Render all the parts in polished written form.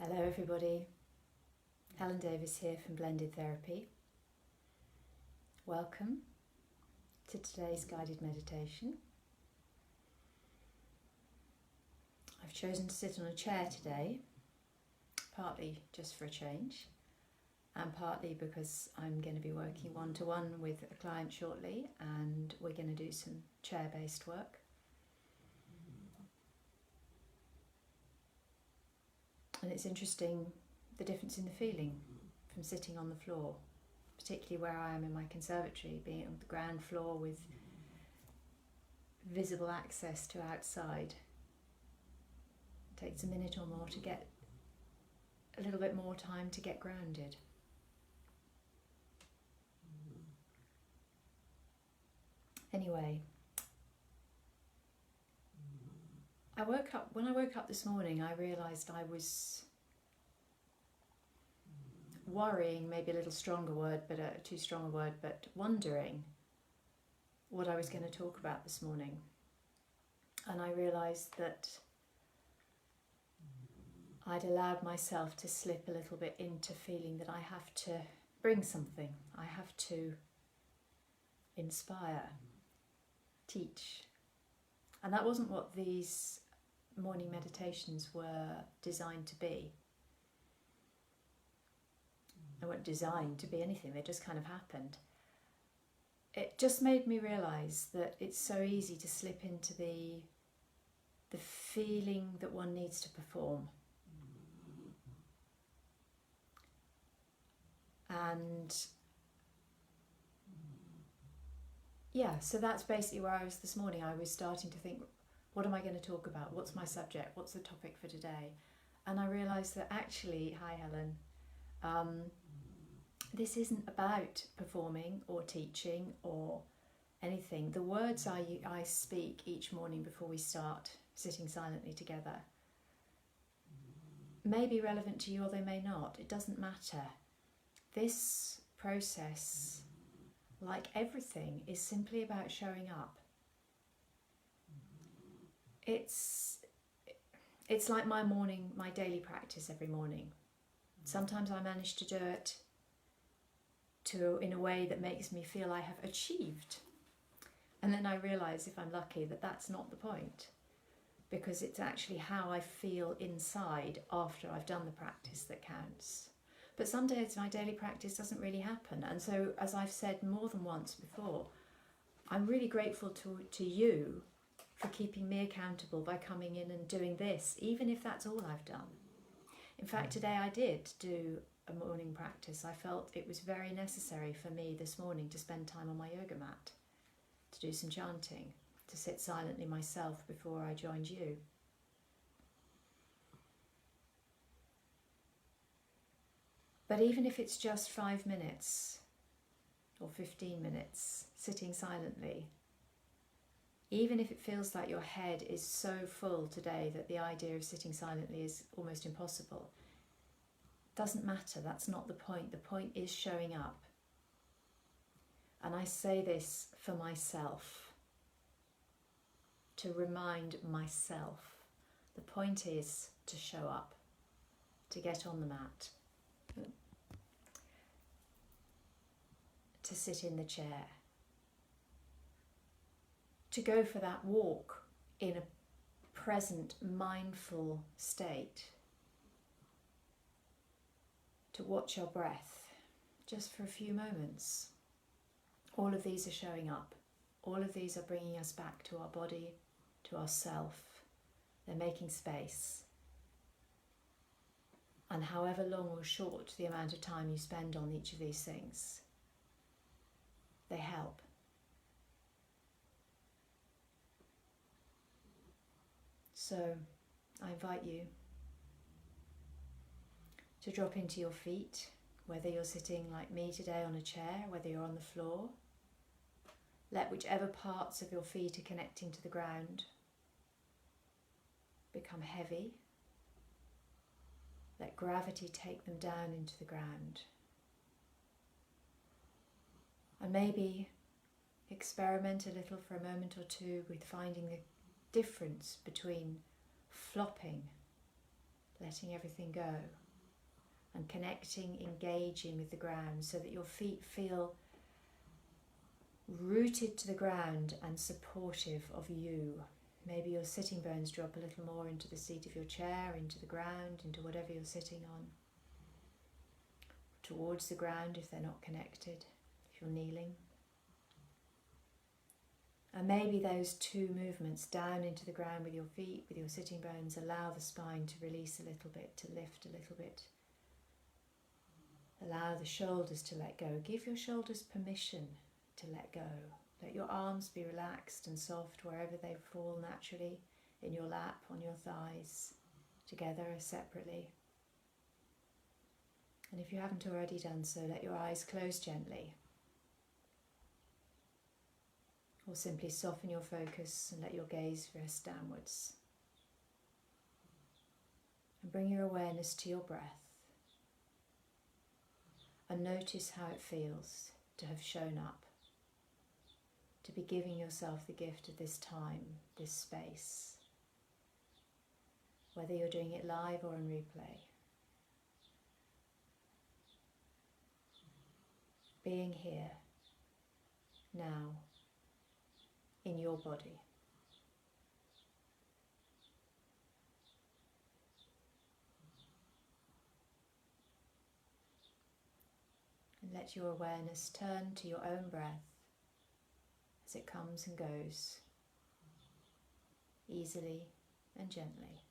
Hello everybody, Helen Davis here from Blended Therapy. Welcome to today's guided meditation. I've chosen to sit on a chair today, partly just for a change, and partly because I'm going to be working one-to-one with a client shortly, and we're going to do some chair-based work. And it's interesting the difference in the feeling from sitting on the floor, particularly where I am in my conservatory, being on the ground floor with visible access to outside. It takes a minute or more to get a little bit more time to get grounded. Anyway, when I woke up this morning, I realised I was worrying, maybe a little stronger word, but too strong a word, but wondering what I was going to talk about this morning. And I realised that I'd allowed myself to slip a little bit into feeling that I have to bring something. I have to inspire, teach. And that wasn't what these morning meditations were designed to be. They weren't designed to be anything, they just kind of happened. It just made me realise that it's so easy to slip into the feeling that one needs to perform. And yeah, so that's basically where I was this morning. I was starting to think, what am I going to talk about? What's my subject? What's the topic for today? And I realised that actually, hi Helen, this isn't about performing or teaching or anything. The words I speak each morning before we start sitting silently together may be relevant to you or they may not. It doesn't matter. This process, like everything, is simply about showing up. It's like my daily practice every morning. Sometimes I manage to do it in a way that makes me feel I have achieved. And then I realise, if I'm lucky, that that's not the point, because it's actually how I feel inside after I've done the practice that counts. But some days my daily practice doesn't really happen. And so, as I've said more than once before, I'm really grateful to you for keeping me accountable by coming in and doing this, even if that's all I've done. In fact, today I did do a morning practice. I felt it was very necessary for me this morning to spend time on my yoga mat, to do some chanting, to sit silently myself before I joined you. But even if it's just 5 minutes or 15 minutes sitting silently, even if it feels like your head is so full today that the idea of sitting silently is almost impossible, doesn't matter. That's not the point. The point is showing up. And I say this for myself, to remind myself. The point is to show up, to get on the mat, to sit in the chair, to go for that walk in a present, mindful state, to watch your breath just for a few moments. All of these are showing up. All of these are bringing us back to our body, to ourself. They're making space. And however long or short the amount of time you spend on each of these things, they help. So I invite you to drop into your feet, whether you're sitting like me today on a chair, whether you're on the floor. Let whichever parts of your feet are connecting to the ground become heavy. Let gravity take them down into the ground. And maybe experiment a little for a moment or two with finding the difference between flopping letting everything go, and connecting, engaging with the ground so that your feet feel rooted to the ground and supportive of you. Maybe your sitting bones drop a little more into the seat of your chair, into the ground, into whatever you're sitting on. Towards the ground if they're not connected, if you're kneeling. And maybe those two movements, down into the ground with your feet, with your sitting bones, allow the spine to release a little bit, to lift a little bit. Allow the shoulders to let go. Give your shoulders permission to let go. Let your arms be relaxed and soft wherever they fall naturally, in your lap, on your thighs, together or separately. And if you haven't already done so, let your eyes close gently. Or simply soften your focus and let your gaze rest downwards. And bring your awareness to your breath. And notice how it feels to have shown up. To be giving yourself the gift of this time, this space. Whether you're doing it live or on replay. Being here, now, in your body. And let your awareness turn to your own breath as it comes and goes, easily and gently.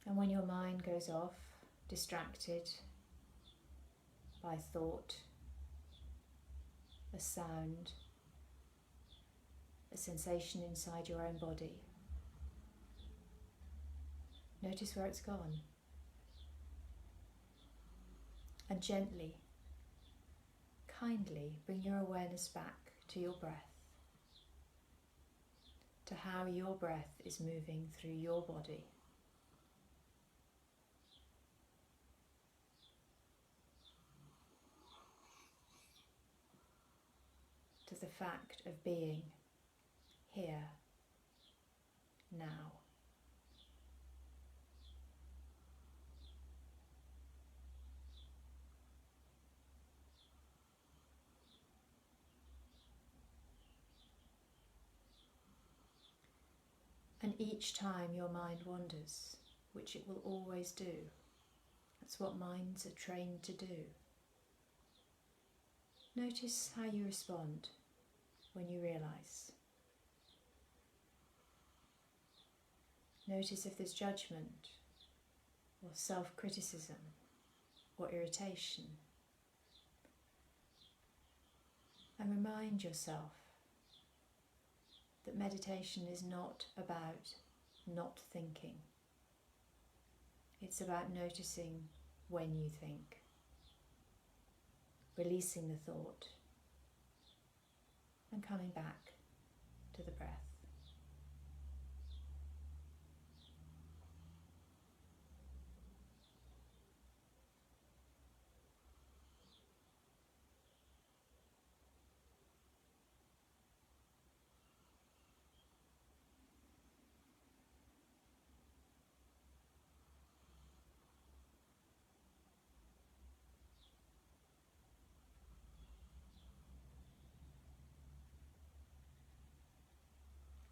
And when your mind goes off, distracted by thought, a sound, a sensation inside your own body, notice where it's gone. And gently, kindly bring your awareness back to your breath, to how your breath is moving through your body. To the fact of being here, now. And each time your mind wanders, which it will always do, that's what minds are trained to do. Notice how you respond when you realise. Notice if there's judgment or self-criticism or irritation. And remind yourself that meditation is not about not thinking. It's about noticing when you think, releasing the thought, and coming back to the breath.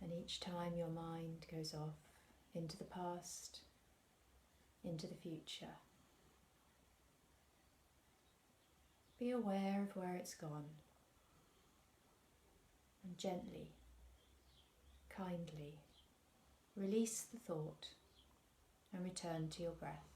And each time your mind goes off into the past, into the future, be aware of where it's gone and gently, kindly release the thought and return to your breath.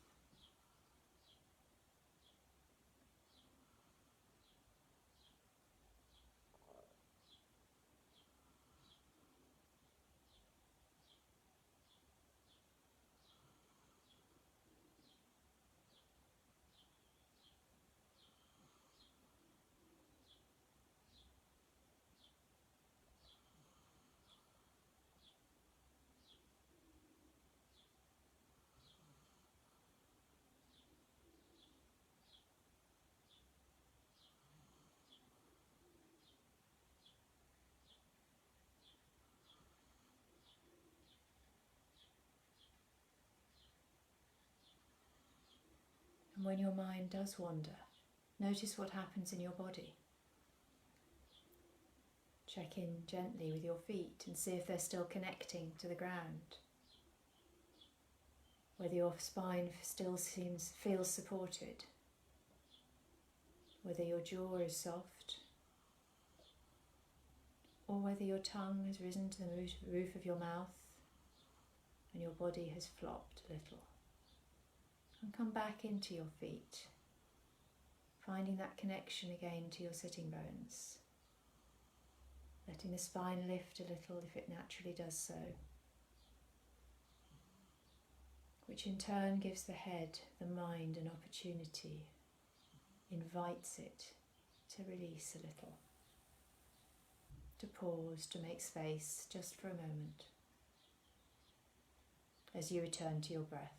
And when your mind does wander, notice what happens in your body. Check in gently with your feet and see if they're still connecting to the ground. Whether your spine still feels supported. Whether your jaw is soft. Or whether your tongue has risen to the roof of your mouth and your body has flopped a little. And come back into your feet, finding that connection again to your sitting bones. Letting the spine lift a little if it naturally does so, which in turn gives the head, the mind, an opportunity, invites it to release a little, to pause, to make space just for a moment as you return to your breath.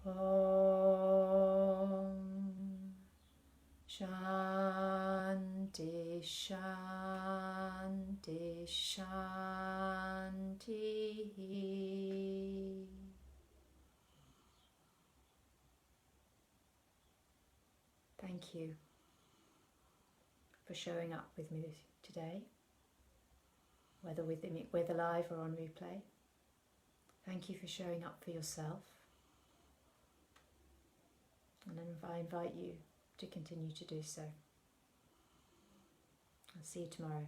Om Shanti Shanti Shanti. Thank you for showing up with me today, whether live or on replay. Thank you for showing up for yourself. And I invite you to continue to do so. I'll see you tomorrow.